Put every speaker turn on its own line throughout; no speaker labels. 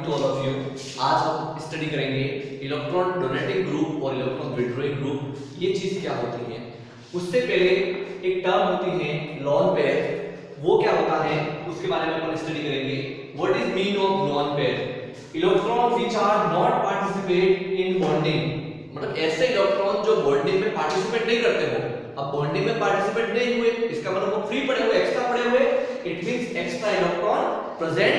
To all of you. आज हम study करेंगे इलेक्ट्रॉन डोनेटिंग ग्रुप और इलेक्ट्रॉन विड्रॉइंग ग्रुप, ये चीज क्या होती है। उससे पहले एक टर्म होती है लॉन पेयर, वो क्या होता है उसके बारे में अपन स्टडी करेंगे। What is mean of lone pair? Electron which are not participate in bonding, मतलब ऐसे इलेक्ट्रॉन जो बॉन्डिंग में पार्टिसिपेट नहीं करते हो। अब बॉन्डिंग में पार्टिसिपेट नहीं हुए इसका मतलब वो फ्री पड़े हुए, एक्स्ट्रा पड़े हुए, it means extra electron present,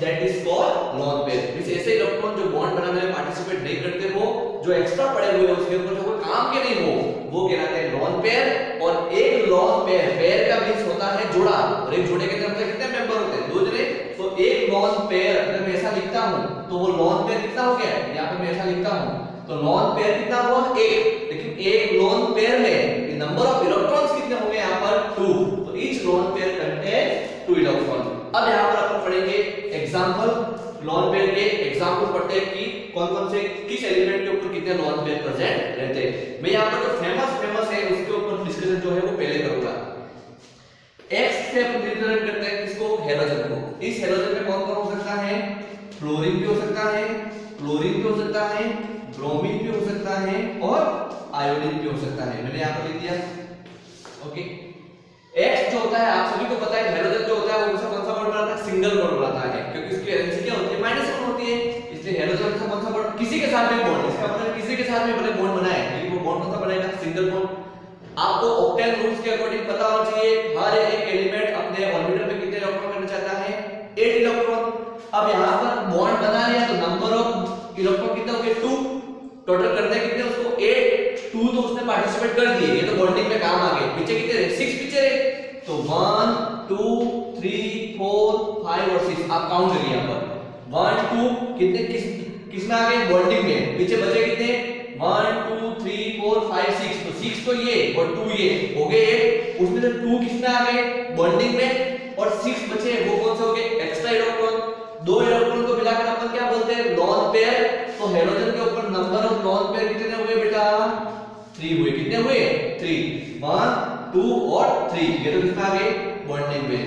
that is called lone pair. Means ऐसे इलेक्ट्रॉन जो बॉन्ड बनाने में पार्टिसिपेट नहीं करते हो, जो एक्स्ट्रा पड़े हुए उसके ऊपर जो कोई काम के नहीं हो, वो कहलाते हैं लॉन पेयर। और एक लॉन पेयर, पेयर का मींस होता है जोड़ा, और एक जोड़े के अंदर कितने मेंबर होते हैं? दो जने। तो एक लॉन पेयर अगर मैं ऐसा लिखता हूं तो वो लॉन पेयर कितना हो गया? यहां पे मैं ऐसा लिखता हूं तो लॉन पेयर कितना हुआ? एक। लेकिन एक लॉन पेयर में नंबर ऑफ इलेक्ट्रॉन्स कितने होंगे? यहां पर 2। तो each lone pair contains 2 electron. अब यहां पर अपन पढ़ेंगे एग्जांपल, लॉन पेयर के एग्जांपल पढ़ते हैं कि कौन-कौन से किस एलिमेंट के ऊपर कितने लॉन पेयर प्रेजेंट रहते हैं। मैं यहां पर जो फेमस है उसके ऊपर डिस्कशन जो है वो पहले करूंगा। X से अपन रिप्रेजेंट करते हैं किसको? हैलोजन को। इस हैलोजन में कौन-कौन हो सकता है? फ्लोरीन भी हो सकता है, क्लोरीन भी हो सकता है, ब्रोमीन भी हो सकता है और आयोडीन भी हो सकता है। मैंने यहां पर लिख दिया। ओके। X जो होता है आप सभी को पता है, हैलोजन जो होता है वो कौन सा बॉन्ड बनाता है? सिंगल बॉन्ड बनाता है, क्योंकि इसकी वैलेंसी क्या होती है? -1 होती है। इसलिए हैलोजन का कौन सा बॉन्ड? किसी के साथ में बॉन्ड, इसका मतलब किसी के साथ में भले बॉन्ड बनाए लेकिन वो बॉन्ड कौन सा बनाएगा? Single bond. आपको ऑक्टेन रूल्स के अकॉर्डिंग पता होना चाहिए हर एक एलिमेंट अपने ऑर्बिटल में कितने इलेक्ट्रॉन करना चाहता है? 8 इलेक्ट्रॉन। अब यहां पर बॉन्ड बना लिया तो नंबर ऑफ इलेक्ट्रॉन कितने हो गए? 2। टोटल करते कितने उसको? 8। 2 तो उसने पार्टिसिपेट कर दिए, ये तो बॉन्डिंग में काम आ गए। पीछे कितने रहे? 6 पीछे रहे। तो 1 2 3 4 5 और 6 आप काउंट करिए यहां पर। 1 2 कितने किस में आ गए? बॉन्डिंग में। पीछे बचे कितने? 1 2 3 4 5 6। तो 6 तो ये और 2 ये हो गए 8। उसमें से 2 किसमें आ गए? बॉन्डिंग में। और 6 बचे वो कौन से हो गए? Extra electron. दो इलेक्ट्रॉन को मिलाकर अपन क्या बोलते हैं? Lone pair. तो हैलोजन के ऊपर नंबर ऑफ लॉन पेयर कितने हुए बेटा? 3 हुए। कितने हुए? 3। 1 2 और 3। ये तो कितना आ गए? बॉन्डिंग में।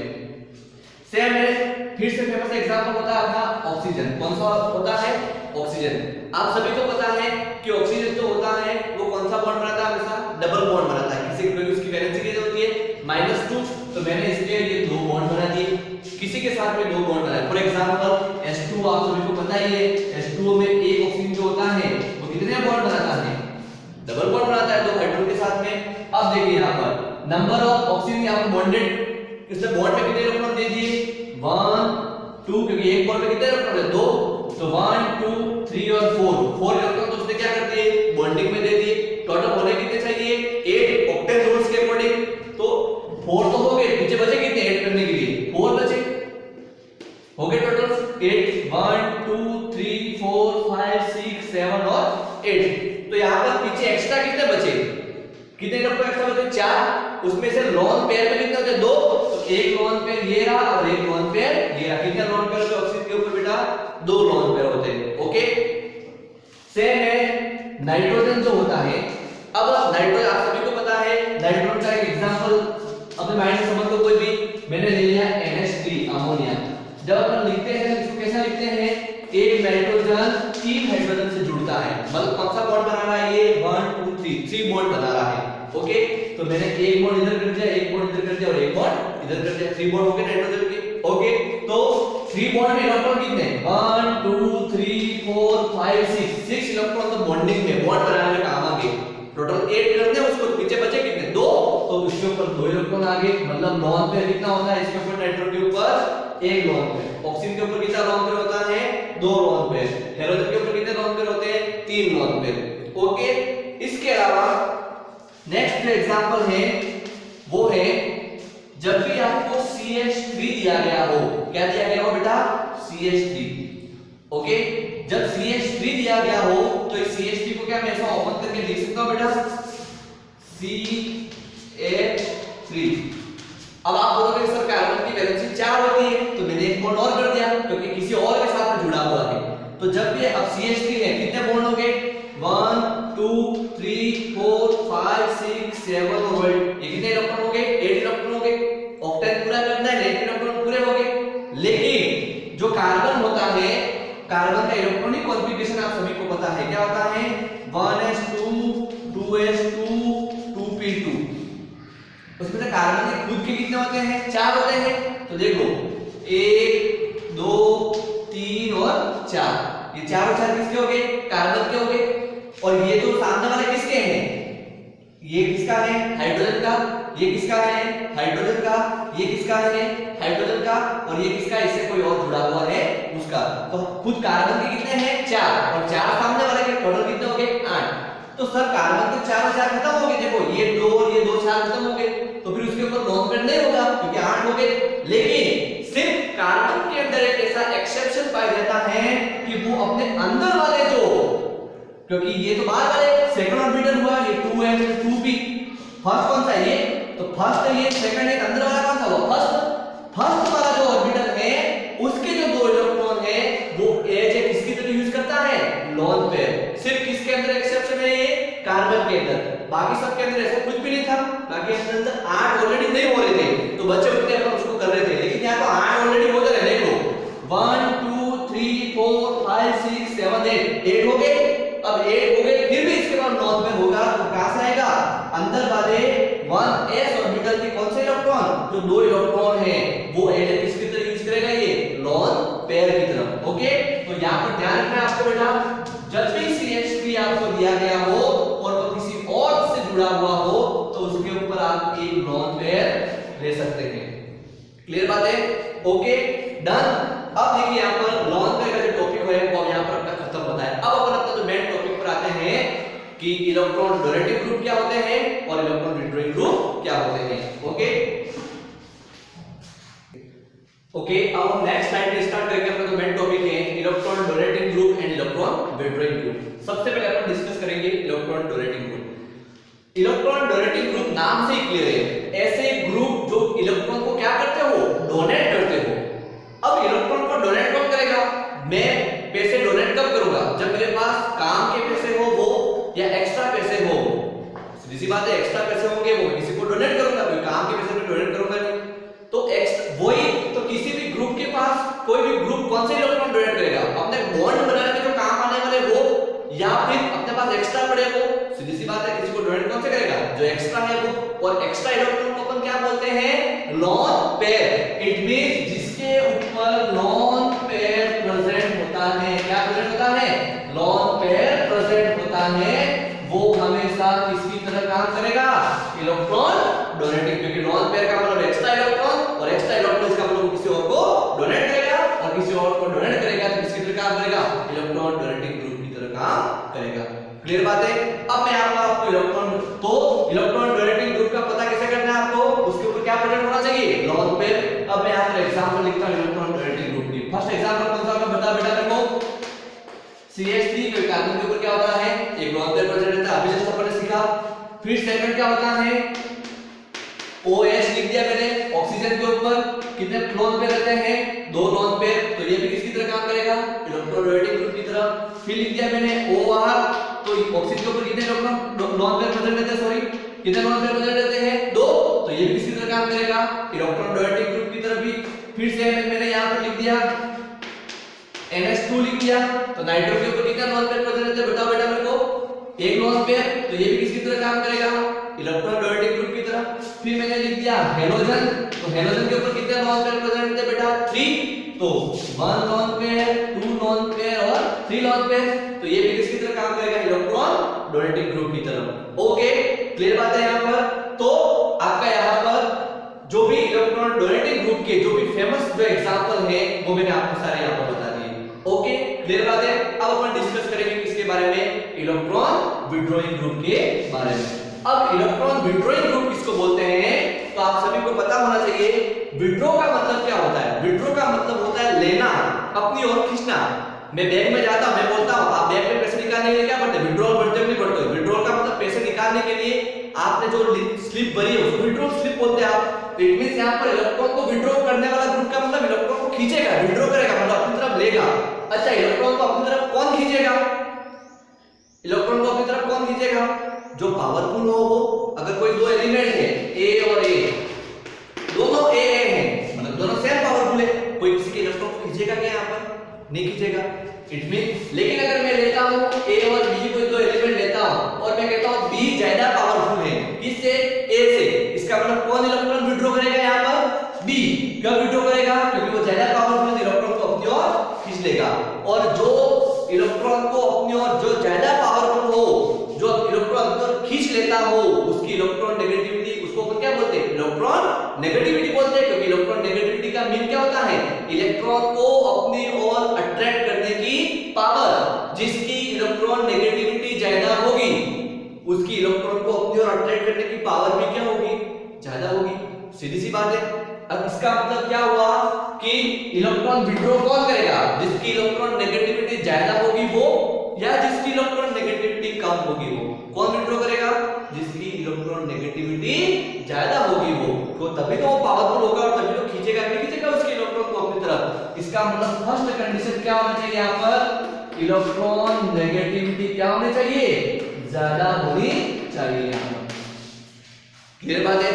सेम है, फिर से फेमस एग्जांपल होता है अपना ऑक्सीजन। कौन सा होता है? ऑक्सीजन। आप सभी को पता है कि ऑक्सीजन जो होता है वो कौन सा बॉन्ड बनाता है? हमेशा डबल बॉन्ड बनाता है। किसी की उसकी वैलेंसी कितनी होती है? -2। तो मैंने इसलिए ये 2 बॉन्ड बना दिए, किसी के साथ में 2 बॉन्ड बनाए। फॉर एग्जांपल H2 आप सभी को पता ही है, H2O में एक ऑक्सीजन जो होता है वो कितने बॉन्ड बनाता है? डबल बॉन्ड बनाता है 2 हाइड्रोजन के साथ में। अब देखिए यहां पर नंबर ऑफ ऑक्सीजन यहां पर बॉन्डेड, इसने बॉन्ड में कितने इलेक्ट्रॉन दे दिए? 1 2, क्योंकि एक बॉन्ड में कितने इलेक्ट्रॉन है? 2। तो 1 2 3 और 4 इलेक्ट्रॉन तो उसने क्या कर दिए? बॉन्डिंग में दे दिए। टोटल होने कितने चाहिए? 8 ऑक्टेन रूल्स के अकॉर्डिंग। तो 4 तो हो गए, पीछे बचे कितने 8 करने के लिए? 4 बचे। हो गए टोटल 8। 1 2 3 4 5 6 7 और 8। तो यहां पर पीछे एक्स्ट्रा कितने बचे? कितने इलेक्ट्रॉन एक्स्ट्रा बचे? 4। उसमें से लॉन पेयर में कितने होते हैं? 2। तो एक लॉन पेयर ये रहा और एक लॉन पेयर ये रहा। कितने लॉन पेयर होते हैं ऑक्सीजन के ऊपर बेटा? 2 लॉन पेयर होते हैं। ओके। सेम है नाइट्रोजन जो होता है। अब नाइट्रोजन आप सभी को पता है, नाइट्रोजन का एक एग्जांपल अपने माइंड में समझ लो कोई भी। मैंने ले लिया NH3 अमोनिया। जब अपन लिखते हैं इसको कैसा लिखते हैं? एक नाइट्रोजन 3 हाइड्रोजन से जुड़ता है, मतलब कौन सा बॉन्ड बना रहा है ये? 1 2 3 बॉन्ड बना रहा है। ओके। तो मैंने एक बॉन्ड इधर कर दिया, एक बॉन्ड इधर कर दिया और एक बॉन्ड इधर कर दिया। 3 बॉन्ड हो गए नाइट्रोजन के। ओके। तो 3 बॉन्ड में इलेक्ट्रॉन कितने? 1 2 3 4 5 6 इलेक्ट्रॉन तो बॉन्डिंग में, बॉन्ड बनाने में काम आ गए। टोटल 8 करते हैं, उसको पीछे बचे कितने? 2। तो इसके ऊपर 2 इलेक्ट्रॉन आ गए, मतलब लॉन पेयर कितना होता है? इसके ऊपर नाइट्रोजन के ऊपर 1 लॉन पेयर। ऑक्सीजन के ऊपर कितना लॉन पेयर होता है? 2 लॉन पेयर। हैलोजन के ऊपर कितने लॉन पेयर होते हैं? 3 लॉन पेयर। ओके। इसके अलावा नेक्स्ट जो एग्जांपल है वो है जब भी आपको CH3 दिया गया हो। क्या दिया गया हो बेटा? CH3। ओके। जब CH3 दिया गया हो तो इस CH3 को क्या मैं ऐसा ओपन करके लिख सकता हूं बेटा? CH3। अब आप बोलोगे सर कार्बन की वैलेंसी 4 होती है, तो मैंने एक बॉन्ड और कर दिया क्योंकि किसी और के साथ में जुड़ा हुआ है। तो जब भी अब CH3 है कितने बॉन्ड हो गए? 1 2 3 4 5 6 7 और 8। ये कितने इलेक्ट्रॉन हो गए? 8 इलेक्ट्रॉन हो गए। ऑक्टेन पूरा करना है, 8 इलेक्ट्रॉन पूरे हो गए। लेकिन जो कार्बन होता है कार्बन का इलेक्ट्रॉनिक कॉन्फ़िगरेशन आप सभी को पता है, क्या होता है 1s2 2s2 2p2। उसमें से कार्बन के खुद के कितने होते हैं, 4 होते हैं। तो देखो 1 2 3 और 4, ये 4 और 4 किसके हो गए, कार्बन के हो गए। और ये जो सामने वाले किसके हैं, ये किसका है, हाइड्रोजन का, ये किसका है, हाइड्रोजन का, ये किसका है, हाइड्रोजन का, और ये किसका, इससे कोई और जुड़ा हुआ है उसका। तो खुद कार्बन के कितने हैं, 4, और 4 सामने वाले के, टोटल कितने हो गए 8। तो सर कार्बन के 4 और 4 खत्म हो गए, देखो ये 2 और ये 2 4 खत्म हो गए, तो फिर उसके ऊपर लॉन्ग पेयर नहीं होगा क्योंकि 8 हो गए। लेकिन सिर्फ कार्बन के अंदर एक ऐसा एक्सेप्शन पाया जाता है कि वो अपने अंदर वाले जो, क्योंकि ये तो बाहर वाले सेकंड ऑर्बिटल हुआ, ये 2s 2p, फर्स्ट कौन सा है ये, तो फर्स्ट है ये, सेकंड है, अंदर वाला कौन सा हुआ, फर्स्ट वाला जो ऑर्बिटल है उसके जो 2 इलेक्ट्रॉन है वो एज ए किसकी तरह यूज करता है, लोन पेयर। सिर्फ किसके अंदर एक्सेप्शन है, ये कार्बन के अंदर, बाकी सबके अंदर ऐसा कुछ भी नहीं था। बाकी अंदर 8 ऑलरेडी नहीं हो रहे थे तो बच्चे उतने अपन उसको कर रहे थे, लेकिन यहां तो 8 ऑलरेडी हो गए, देख लो 1 2 3 4 5 6 7 8 हो गए। अब 8 हो गए, फिर भी इसके बाद नॉन पेयर होगा, तो कहां से आएगा, अंदर वाले 1s ऑर्बिटल के कौन से इलेक्ट्रॉन, जो 2 इलेक्ट्रॉन है वो एज किसकी तरह यूज करेगा, ये लोन पेयर की तरफ। ओके, तो यहां पर ध्यान रखना है आपको बेटा, जब भी CH3 आपको दिया गया हो और वो किसी और से जुड़ा हुआ हो तो उसके ऊपर आप एक लोन पेयर ले सकते हैं। क्लियर बात है, ओके डन। अब देखिए यहां पर लोन पेयर का जो टॉपिक है वो यहां पर अपना खत्म होता है। अब अपन अपना जो मेन टॉपिक पर आते हैं कि इलेक्ट्रॉन डोनेटिंग ग्रुप क्या होते हैं और इलेक्ट्रॉन विड्रॉइंग ग्रुप क्या होते हैं। ओके ओके, अब हम नेक्स्ट स्लाइड में स्टार्ट करेंगे अपना जो मेन टॉपिक है electron donating group and electron withdrawing group. सबसे पहले अपन डिस्कस करेंगे electron donating group. Electron donating group नाम से ही क्लियर है, ऐसे ग्रुप जो इलेक्ट्रॉन को क्या करते हो, डोनेट करते हो। अब इलेक्ट्रॉन को डोनेट कौन करेगा, मैं पैसे डोनेट कब करूंगा, जब मेरे पास काम के पैसे हो वो या एक्स्ट्रा पैसे हो। सीधी सी बात है, एक्स्ट्रा पैसे होंगे वो किसी को डोनेट करूंगा, कोई काम के पैसे में डोनेट करूंगा नहीं। तो वही तो किसी भी ग्रुप के पास कोई भी ग्रुप कौन से इलेक्ट्रॉन डोनेट करेगा, अपने बॉन्ड बनाने में जो काम आने वाले वो, या फिर अपने पास एक्स्ट्रा पड़े वो। सीधी सी बात है, किसी को डोनेट कौन से करेगा, जो एक्स्ट्रा है वो। और एक्स्ट्रा इलेक्ट्रॉन को अपन क्या बोलते हैं, लोन पेयर। इट मींस जिसके ऊपर लोन पेयर प्रेजेंट होता है, क्या प्रेजेंट होता है, लोन पेयर प्रेजेंट होता है, वो हमेशा किसकी तरह काम करेगा, इलेक्ट्रॉन डोनेटिंग। क्योंकि लोन पेयर का मतलब एक्स्ट्रा इलेक्ट्रॉन, और एक्स्ट्रा इलेक्ट्रॉन इसका मतलब किसी और को डोनेट करेगा, और किसी और को डोनेट करेगा तो किसकी तरह काम करेगा, इलेक्ट्रॉन डोनेटिंग ग्रुप की तरह काम करेगा। क्लियर बात है। अब मैं आपको इलेक्ट्रॉन, तो इलेक्ट्रॉन डोनेटिंग ग्रुप का पता कैसे करना है आपको, उसके ऊपर क्या प्रेजेंट होना चाहिए, लोन पेयर। अब मैं यहाँ पर एग्जांपल लिखता हूं इलेक्ट्रॉन डोनेटिंग ग्रुप की। फर्स्ट एग्जांपल कौन सा होगा, बता बेटा मेरे को, CH3 के कार्बन के ऊपर क्या होता है, एक लोन पेयर प्रेजेंट रहता है, अभी जस्ट अपन ने सीखा। फिर सेकंड क्या होता है, OH लिख दिया मैंने, ऑक्सीजन के ऊपर कितने लोन पेयर रहते हैं, 2 लोन पेयर, तो ये भी किसकी तरह काम करेगा, इलेक्ट्रॉन डोनेटिंग ग्रुप की तरह। फिर लिख दिया मैंने OR, तो ऑक्सीजन के ऊपर कितने इलेक्ट्रॉन लोन पेयर प्रेजेंट रहते हैं, सॉरी कितने लोन पेयर प्रेजेंट रहते हैं, 2, तो ये भी किसकी तरह काम करेगा, इलेक्ट्रॉन डोनेटिंग ग्रुप की तरह भी। फिर से मैंने यहां पर लिख दिया NH2 लिख दिया, तो नाइट्रोजन के ऊपर कितने लोन पेयर प्रेजेंट रहते हैं, बताओ बेटा मेरे को, 1 लोन पेयर, तो ये भी किसकी तरह काम करेगा, इलेक्ट्रॉन डोनेटिंग ग्रुप की तरह। फिर मैंने लिख दिया हेलोजन, तो हेलोजन के ऊपर कितने लोन पेयर प्रेजेंट थे बेटा, 3, तो 1 लोन पेयर, 2 लोन पेयर और 3 लोन पेयर, तो ये भी किसकी तरह काम करेगा, इलेक्ट्रॉन डोनेटिंग ग्रुप की तरह। ओके, क्लियर बात है यहां पर। तो आपका यहां पर जो भी इलेक्ट्रॉन डोनेटिंग ग्रुप के जो भी फेमस जो एग्जांपल है वो मैंने आपको सारे यहां पर बता दिए। ओके, क्लियर बात है। अब अपन डिस्कस करेंगे किसके बारे में, इलेक्ट्रॉन विड्रॉइंग ग्रुप के बारे में। अब इलेक्ट्रॉन विड्रॉइंग ग्रुप किसको बोलते हैं, तो आप सभी को पता होना चाहिए विड्रॉ का मतलब क्या होता है। विड्रॉ का मतलब होता है लेना, अपनी ओर खींचना। मैं बैंक में जाता हूं, मैं बोलता हूं आप बैंक में पैसे निकालने के लिए क्या करते हैं, विड्रॉल भरते हो नहीं भरते हो। विड्रॉल का मतलब पैसे निकालने के लिए आपने जो स्लिप भरी है उसको विड्रॉल स्लिप बोलते हैं आप। इट मींस यहां पर इलेक्ट्रॉन को विड्रॉ करने वाला ग्रुप का मतलब इलेक्ट्रॉन को खींचेगा, विड्रॉ करेगा मतलब अपनी तरफ लेगा। अच्छा, इलेक्ट्रॉन को अपनी तरफ कौन खींचेगा, इलेक्ट्रॉन को अपनी तरफ कौन खींचेगा, जो पावरफुल हो वो। अगर कोई 2 एलिमेंट है A और A, दोनों A हैं, मतलब दोनों सेम पावरफुल है, कोई किसी के इलेक्ट्रॉन को खींचेगा क्या, यहां पर नहीं खींचेगा। इट मीन, लेकिन अगर मैं लेता हूं ए और बी को दो एलिमेंट लेता हूं और मैं कहता हूं बी ज्यादा पावरफुल है किससे, ए से, इसका मतलब कौन इलेक्ट्रॉन विड्रॉ करेगा यहां पर, बी। क्यों विड्रॉ करेगा, क्योंकि वो ज्यादा पावरफुल इलेक्ट्रॉन को अपनी ओर खींच लेगा। और जो इलेक्ट्रॉन को अपनी ओर जो ज्यादा पावरफुल हो, जो इलेक्ट्रॉन अपनी ओर खींच लेता हो, उसकी इलेक्ट्रॉन नेगेटिविटी, उसको अपन क्या बोलते हैं, इलेक्ट्रॉन नेगेटिविटी बोलते हैं। क्योंकि इलेक्ट्रॉन नेगेटिविटी का मीन क्या होता है, इलेक्ट्रॉन को अपनी ओर अट्रैक्ट करने की पावर। जिसकी इलेक्ट्रॉन नेगेटिविटी ज्यादा होगी उसकी इलेक्ट्रॉन को अपनी ओर अट्रैक्ट करने की पावर भी क्या होगी, ज्यादा होगी। सीधी सी बात है। अब इसका मतलब क्या हुआ कि इलेक्ट्रॉन विड्रॉ कौन करेगा, जिसकी इलेक्ट्रॉन नेगेटिविटी ज्यादा होगी वो, या जिसकी इलेक्ट्रॉन नेगेटिविटी कम होगी वो। कौन विड्रॉ करेगा, जिसकी इलेक्ट्रॉन नेगेटिविटी ज्यादा होगी वो, तो तभी तो वो पावरफुल होगा और तभी तो खींचेगा, नहीं खींचेगा उसकी इलेक्ट्रॉन को अपनी तरफ। इसका मतलब फर्स्ट कंडीशन क्या होना चाहिए यहाँ पर, इलेक्ट्रॉन नेगेटिविटी क्या होनी चाहिए, ज्यादा होनी चाहिए यहाँ पर। क्लियर बात है।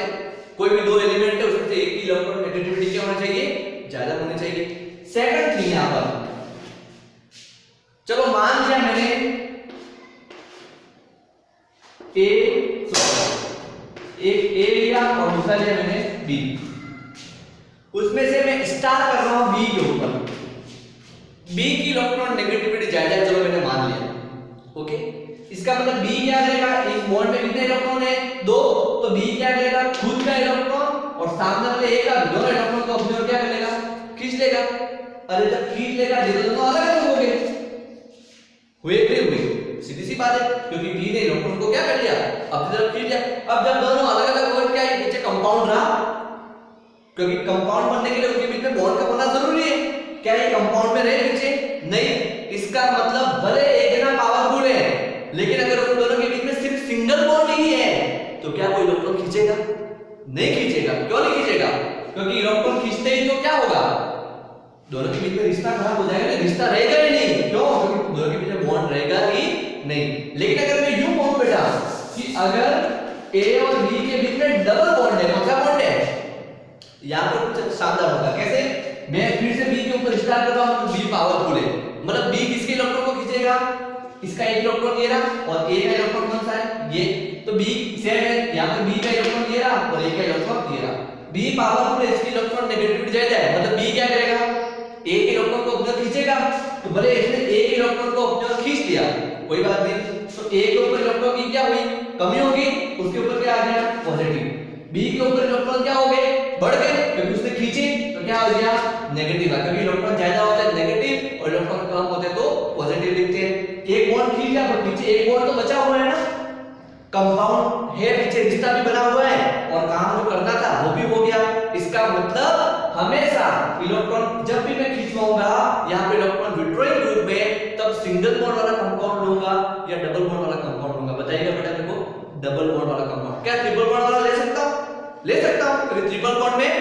कोई भी दो एलिमेंट है उसमें से एक की इलेक्ट्रॉन नेगेटिविटी क्या होना चाहिए, ज्यादा होनी चाहिए। सेकंड थिंग यहां पर, चलो मान लिया मैंने एक ए लिया और दूसरा लिया मैंने बी, उसमें से मैं स्टार कर रहा हूं बी के ऊपर। बी की इलेक्ट्रॉन नेगेटिविटी ज्यादा है, चलो मैंने मान लिया, ओके। इसका मतलब बी क्या करेगा, एक बॉन्ड में कितने इलेक्ट्रॉन है, दो, तो बी क्या करेगा, खुद का इलेक्ट्रॉन और सामने वाले ए का दोनों इलेक्ट्रॉन को अपनी ओर क्या करेगा, खींच लेगा। अरे जब खींच लेगा दोनों अलग अलग हो गए, हुए सीधी सी बात है, क्योंकि बी ने इलेक्ट्रॉन को क्या कर लिया, अपनी तरफ खींच लिया। अब जब दोनों अलग अलग हो गए, क्या ये पीछे कंपाउंड रहा, क्योंकि कंपाउंड बनने के लिए उनके बीच में बॉन्ड का होना जरूरी है। क्या ये कंपाउंड में रहे पीछे, नहीं। इसका मतलब भले एक जना पावरफुल है, लेकिन अगर उन दोनों के बीच में सिर्फ सिंगल बॉन्ड ही है तो क्या कोई इलेक्ट्रॉन खींचेगा, नहीं खींचेगा। क्यों नहीं खींचेगा, क्योंकि इलेक्ट्रॉन खींचते ही तो क्या होगा, दोनों के बीच में रिश्ता खराब हो जाएगा, रिश्ता रहेगा ही नहीं। क्यों, क्योंकि दोनों के बीच में बॉन्ड रहेगा ही नहीं। लेकिन अगर मैं यूं कहूं बेटा कि अगर ए और बी के बीच में डबल बॉन्ड है, कौन सा बॉन्ड है, यहां पर कुछ शानदार होगा। कैसे, मैं फिर से बी के ऊपर स्टार कर रहा हूं, तो बी पावरफुल है, मतलब बी किसके इलेक्ट्रॉन को खींचेगा, इसका एक इलेक्ट्रॉन ये रहा और ए का इलेक्ट्रॉन कौन सा है, ये, तो बी सेम है, यहां पे बी का इलेक्ट्रॉन ये रहा और ए का इलेक्ट्रॉन ये रहा। बी पावरफुल है, इसकी इलेक्ट्रॉन नेगेटिविटी ज्यादा है, मतलब बी क्या करेगा, ए के इलेक्ट्रॉन को अपनी ओर खींचेगा। तो भले इसने ए के इलेक्ट्रॉन को अपनी ओर खींच लिया, कोई बात नहीं, तो ए के ऊपर इलेक्ट्रॉन की क्या हुई, कमी होगी, उसके ऊपर क्या आ गया, पॉजिटिव। बी के ऊपर इलेक्ट्रॉन क्या हो गए, बढ़ गए, क्योंकि उसने खींचे, तो क्या हो गया, नेगेटिव आ, क्योंकि इलेक्ट्रॉन ज्यादा होता है नेगेटिव और इलेक्ट्रॉन कम होते हैं तो पॉजिटिव लिखते हैं। एक बॉन्ड खींच गया पर पीछे एक बॉन्ड तो बचा हुआ है ना, कंपाउंड है, पीछे रिश्ता भी बना हुआ है और काम जो करना था वो भी हो गया। इसका मतलब हमेशा इलेक्ट्रॉन जब भी मैं खींचवाऊंगा यहां पे इलेक्ट्रॉन विड्रॉइंग ग्रुप में, तब सिंगल बॉन्ड वाला कंपाउंड लूंगा या डबल बॉन्ड वाला कंपाउंड लूंगा, बताइएगा बेटा मेरे को। डबल बॉन्ड वाला कंपाउंड, क्या ट्रिपल बॉन्ड वाला ले सकता हूं, ले सकता हूं, क्योंकि ट्रिपल बॉन्ड में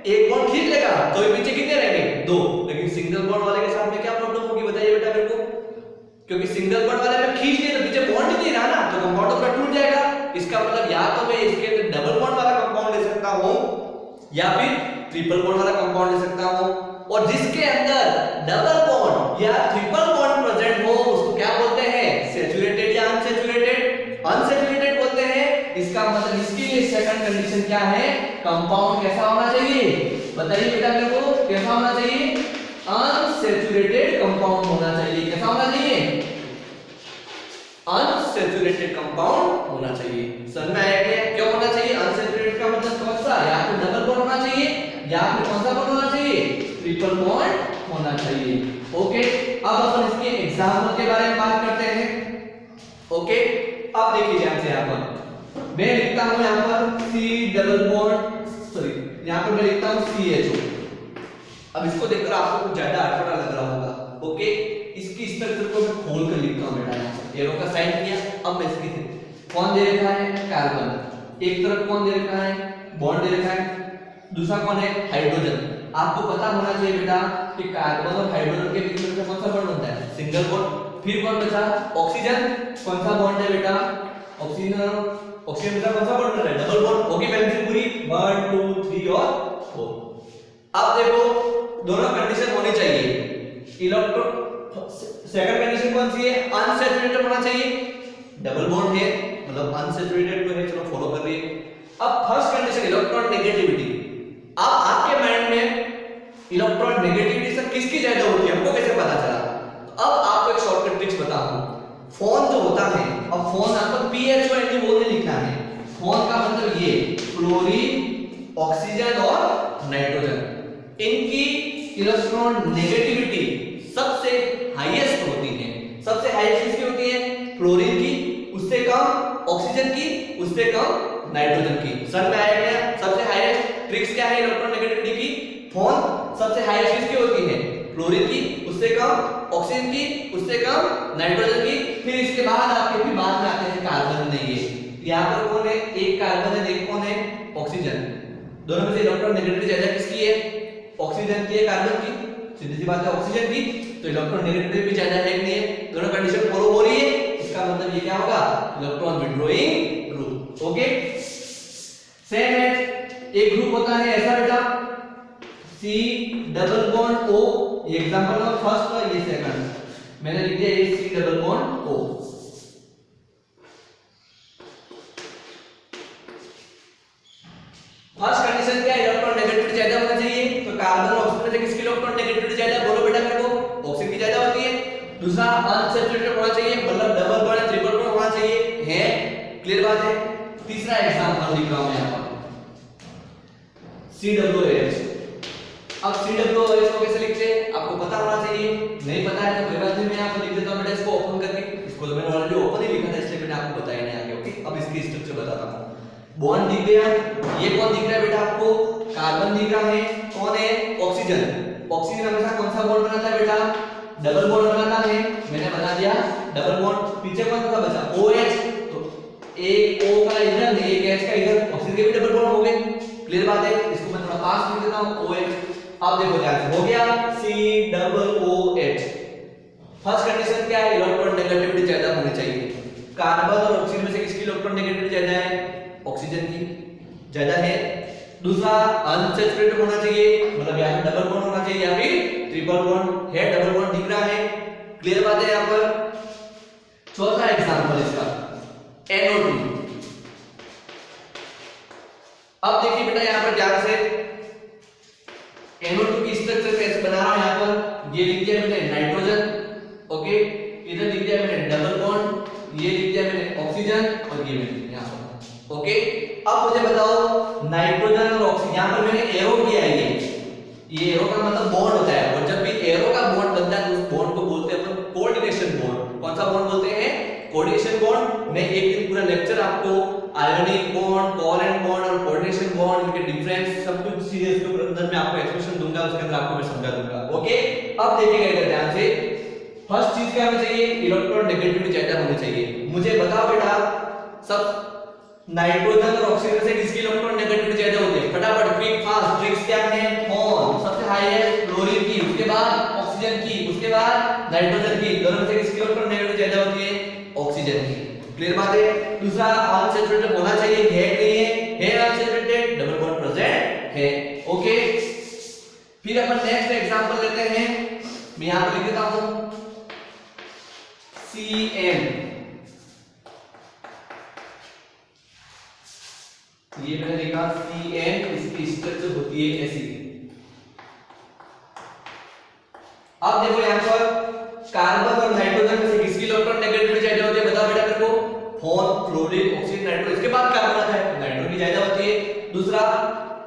एक बॉन्ड खींच लेगा तो ये पीछे कितने रहेंगे, दो। लेकिन सिंगल बॉन्ड वाले के साथ में क्या प्रॉब्लम होगी, बताइए बेटा मेरे को, क्योंकि सिंगल बॉन्ड वाले में खींच लिए तो पीछे बॉन्ड ही नहीं रहा ना, तो कंपाउंड अपना टूट जाएगा। इसका मतलब या तो मैं इसके अंदर डबल बॉन्ड वाला कंपाउंड ले सकता हूं या फिर ट्रिपल बॉन्ड वाला कंपाउंड ले सकता हूं, और जिसके अंदर डबल बॉन्ड या ट्रिपल बॉन्ड प्रेजेंट हो उसको क्या बोलते हैं, सैचुरेटेड या अनसैचुरेटेड, अनसैचुरेटेड बोलते हैं। इसका मतलब इसके लिए सेकंड कंडीशन क्या है, कंपाउंड कैसा होना चाहिए, बताइए बेटा मेरे को, कैसा होना चाहिए, अनसैचुरेटेड कंपाउंड होना चाहिए। कैसा होना चाहिए, अनसैचुरेटेड कंपाउंड होना चाहिए। समझ में आया क्या, क्यों होना चाहिए अनसैचुरेटेड का मतलब कौन सा, या तो डबल बॉन्ड होना चाहिए या फिर कौन सा बॉन्ड होना चाहिए, ट्रिपल बॉन्ड होना चाहिए। ओके, अब अपन इसके एग्जांपल के बारे में बात करते हैं। ओके, अब देखिए ध्यान से, यहां पर मैं लिखता हूं यहां पर C डबल बॉन्ड, सॉरी यहां पर मैं लिखता हूं CHO। अब इसको देखकर आपको कुछ ज्यादा अटपटा लग रहा होगा। ओके, इसकी स्ट्रक्चर को मैं खोल कर लिखता हूं बेटा, एरो का साइन किया। अब मैं इसकी कौन दे रखा है, कार्बन, एक तरफ कौन दे रखा है, बॉन्ड दे रखा है, दूसरा कौन है, हाइड्रोजन। आपको पता होना चाहिए बेटा कि कार्बन और हाइड्रोजन के बीच में कौन सा बॉन्ड होता है, सिंगल बॉन्ड। फिर कौन बचा, ऑक्सीजन, कौन सा बॉन्ड है बेटा, ऑक्सीजन, ऑक्सीजन का कौन सा बॉन्ड है, डबल बॉन्ड। होगी पेंसिल पूरी 1 2 3 और 4। अब देखो दोनों कंडीशन होनी चाहिए, इलेक्ट्रॉन सेकंड कंडीशन कौन सी है, अनसैचुरेटेड होना चाहिए, डबल बॉन्ड है मतलब अनसैचुरेटेड तो है, चलो फॉलो कर रही है। अब फर्स्ट कंडीशन इलेक्ट्रॉन नेगेटिविटी, अब आपके माइंड में इलेक्ट्रॉन नेगेटिविटी से किसकी ज्यादा होती है हमको कैसे पता चला, तो अब आपको एक शॉर्टकट ट्रिक्स बताऊं। फोन जो होता है, अब फोन आपको पीएच और एनजी बोल के लिखना है, फोन का मतलब ये फ्लोरीन, ऑक्सीजन और नाइट्रोजन, इनकी इलेक्ट्रॉन नेगेटिविटी सबसे हाईएस्ट होती है। सबसे हाईएस्ट किसकी होती है, फ्लोरीन की, उससे कम ऑक्सीजन की, उससे कम नाइट्रोजन की। सर में आया गया सबसे हाईएस्ट ट्रिक्स क्या है इलेक्ट्रॉन नेगेटिविटी की, फोन सबसे हाईएस्ट किसकी होती है, फ्लोरीन की, उससे कम ऑक्सीजन की, उससे कम नाइट्रोजन की। फिर इसके बाद आपके भी बाद में आते हैं कार्बन, नहीं है यहाँ पर कौन है, एक कार्बन है, एक कौन है, ऑक्सीजन। दोनों में से इलेक्ट्रॉन नेगेटिविटी ज्यादा किसकी है, ऑक्सीजन की है, कार्बन की, सीधी सी बात है ऑक्सीजन की, तो इलेक्ट्रॉन नेगेटिविटी भी ज्यादा है कि नहीं है, दोनों कंडीशन फॉलो हो रही है, इसका मतलब ये क्या होगा, electron withdrawing group. Okay, same है, एक ग्रुप होता है ऐसा बेटा C डबल बॉन्ड O, ये एग्जांपल नंबर फर्स्ट और ये सेकंड, मैंने लिख दिया ये C double bond O। First condition क्या है, इलेक्ट्रॉन नेगेटिविटी ज्यादा होना चाहिए, तो कार्बन और ऑक्सीजन से किसकी इलेक्ट्रॉन नेगेटिविटी ज्यादा, बोलो बेटा मेरे को, ऑक्सीजन की ज्यादा होती है। दूसरा अनसैचुरेटेड होना चाहिए, मतलब डबल बॉन्ड ट्रिपल बॉन्ड होना चाहिए, है क्लियर बात है। तीसरा एग्जांपल लिख रहा हूं यहां पर CWOH। अब CWOH को कैसे लिखते हैं आपको पता होना चाहिए, नहीं पता है तो कोई बात नहीं, मैं यहां पर लिख देता हूं बेटा इसको ओपन करके, इसको तो मैंने ऑलरेडी ओपन ही लिखा था इसलिए मैंने आपको बताया नहीं आगे। ओके, अब इसकी स्ट्रक्चर बताता हूं। बॉन्ड दिख गया, ये कौन दिख रहा है बेटा आपको, कार्बन दिख रहा है, कौन है, ऑक्सीजन। ऑक्सीजन हमेशा कौन सा बॉन्ड बनाता है बेटा, डबल बॉन्ड बनाता है, मैंने बता दिया डबल बॉन्ड। पीछे कौन सा बचा, OH, तो एक O का इधर, एक H का इधर, ऑक्सीजन के भी डबल बॉन्ड हो गए, क्लियर बात है। इसको मैं थोड़ा पास लिख देता हूं OH। अब देखो ध्यान से, हो गया COOH। फर्स्ट कंडीशन क्या है, इलेक्ट्रॉन नेगेटिविटी ज्यादा होनी चाहिए, कार्बन और ऑक्सीजन में से किसकी इलेक्ट्रॉन नेगेटिविटी ज्यादा है, ऑक्सीजन की ज्यादा है। दूसरा अनसैचुरेटेड होना चाहिए, मतलब या तो डबल बॉन्ड होना चाहिए या फिर ट्रिपल बॉन्ड, है डबल बॉन्ड दिख रहा है, क्लियर बात है यहां पर। चौथा एग्जांपल इसका NO2। अब देखिए बेटा यहां पर ध्यान से, NO2 की स्ट्रक्चर कैसे बना रहा हूं यहां पर, ये लिख दिया मैंने नाइट्रोजन, ओके, इधर लिख दिया मैंने डबल बॉन्ड, ये लिख दिया मैंने ऑक्सीजन और ये मैंने यहां पर, ओके। अब मुझे बताओ नाइट्रोजन और ऑक्सीजन, यहां पर मैंने एरो किया है, ये एरो का मतलब बॉन्ड होता है, और जब भी एरो का बॉन्ड बनता है तो उस बॉन्ड को बोलते हैं अपन कोऑर्डिनेशन बॉन्ड। कौन सा बॉन्ड बोलते हैं, कोऑर्डिनेशन बॉन्ड। मैं एक दिन पूरा लेक्चर आपको आयोनिक बॉन्ड, कोवैलेंट बॉन्ड और कोऑर्डिनेशन बॉन्ड, इनके डिफरेंस सब कुछ सीरीज के अंदर मैं आपको एक्सप्लेनेशन दूंगा, उसके अंदर आपको मैं समझा दूंगा, ओके। अब देखिएगा इधर ध्यान से, फर्स्ट चीज क्या होनी चाहिए, इलेक्ट्रॉन नेगेटिविटी ज्यादा होनी चाहिए। मुझे बताओ बेटा सब नाइट्रोजन और ऑक्सीजन से किसकी इलेक्ट्रॉन नेगेटिविटी ज्यादा होती है, फटाफट क्विक फास्ट ट्रिक्स क्या है, कौन सबसे हाईएस्ट, फ्लोरीन की, उसके बाद ऑक्सीजन की, उसके बाद नाइट्रोजन की, दोनों में से किसकी इलेक्ट्रॉन नेगेटिविटी ज्यादा होती है, ऑक्सीजन की, क्लियर बात है। दूसरा अनसैचुरेटेड होना चाहिए, है नहीं है अनसैचुरेटेड, डबल बॉन्ड प्रेजेंट है, ओके। फिर अपन नेक्स्ट एग्जांपल लेते हैं, मैं यहां पर लिख देता हूं CN, ये मैंने लिखा CN, इसकी स्ट्रक्चर होती है ऐसी। अब देखो यहां पर कार्बन और नाइट्रोजन में से किसकी इलेक्ट्रॉन नेगेटिविटी ज्यादा होती है, बताओ बेटा मेरे को, फोन, फ्लोरीन, ऑक्सीजन, नाइट्रोजन, इसके बाद कार्बन आता है, नाइट्रोजन की ज्यादा होती है। दूसरा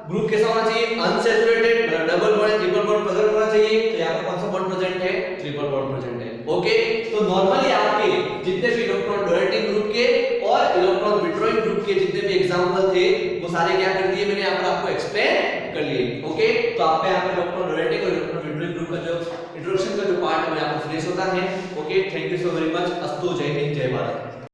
ग्रुप कैसा होना चाहिए, अनसैचुरेटेड, मतलब double bond triple bond present होना चाहिए, तो यहां पर कौन सा बॉन्ड प्रेजेंट है, ट्रिपल बॉन्ड प्रेजेंट है, ओके। तो नॉर्मली आपके जितने भी इलेक्ट्रॉन डोनेटिंग ग्रुप के और इलेक्ट्रॉन विड्रॉइंग ग्रुप के जितने भी एग्जांपल थे वो सारे क्या कर दिए मैंने यहां पर आपको एक्सप्लेन कर लिए, ओके। तो आपका यहां पर इलेक्ट्रॉन डोनेटिंग और इलेक्ट्रॉन विड्रॉइंग ग्रुप का जो इंट्रोडक्शन का जो पार्ट है वो यहां पर फिनिश होता है, okay. Thank you so very much, अस्तु, जय हिंद, जय भारत।